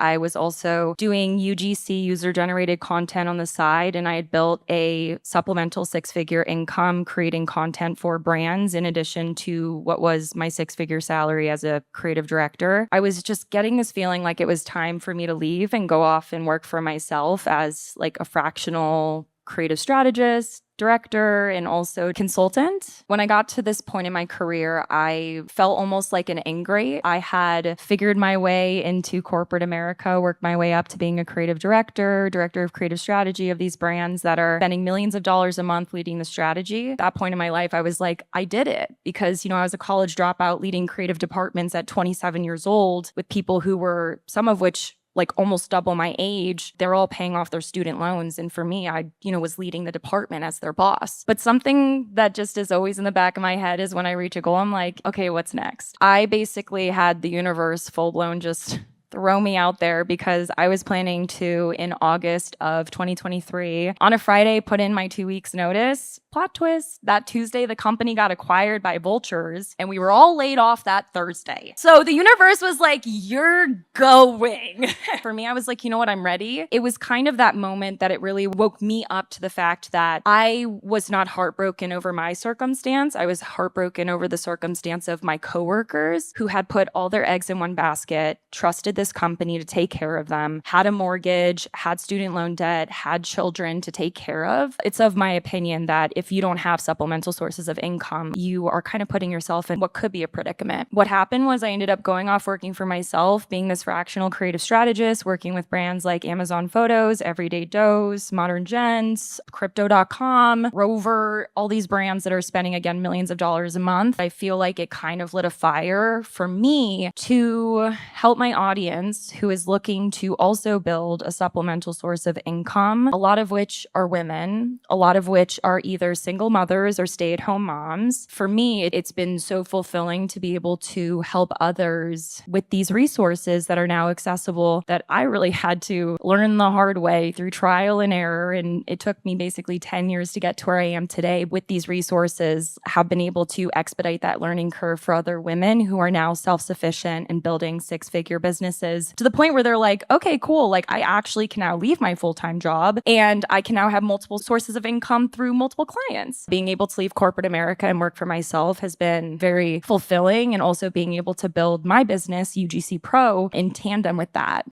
I was also doing UGC, user-generated content on the side, and I had built a supplemental six-figure income creating content for brands in addition to what was my six-figure salary as a creative director. I was just getting this feeling like it was time for me to leave and go off and work for myself as like a fractional creative strategist, director, and also consultant. When I got to this point in my career, I felt almost like an ingrate. I had figured my way into corporate America, worked my way up to being a creative director, director of creative strategy of these brands that are spending millions of dollars a month leading the strategy. At that point in my life, I was like, I did it because, I was a college dropout leading creative departments at 27 years old with people who were, some of which like almost double my age. They're all paying off their student loans. And for me, I, was leading the department as their boss. But something that just is always in the back of my head is when I reach a goal, I'm like, okay, what's next? I basically had the universe full blown just throw me out there because I was planning to, in August of 2023, on a Friday, put in my 2 weeks notice. Plot twist, that Tuesday, the company got acquired by Vultures and we were all laid off that Thursday. So the universe was like, you're going. For me, I was like, you know what, I'm ready. It was kind of that moment that it really woke me up to the fact that I was not heartbroken over my circumstance. I was heartbroken over the circumstance of my coworkers who had put all their eggs in one basket, trusted this company to take care of them, had a mortgage, had student loan debt, had children to take care of. It's of my opinion that if you don't have supplemental sources of income, you are kind of putting yourself in what could be a predicament. What happened was I ended up going off working for myself, being this fractional creative strategist, working with brands like Amazon Photos, Everyday Dose, Modern Gents, Crypto.com, Rover, all these brands that are spending, again, millions of dollars a month. I feel like it kind of lit a fire for me to help my audience who is looking to also build a supplemental source of income, a lot of which are women, a lot of which are either single mothers or stay-at-home moms. For me, it's been so fulfilling to be able to help others with these resources that are now accessible that I really had to learn the hard way through trial and error. And it took me basically 10 years to get to where I am today with these resources, have been able to expedite that learning curve for other women who are now self-sufficient and building six-figure businesses to the point where they're like, okay, cool. Like I actually can now leave my full-time job and I can now have multiple sources of income through multiple clients. Being able to leave corporate America and work for myself has been very fulfilling, and also being able to build my business, UGC Pro, in tandem with that.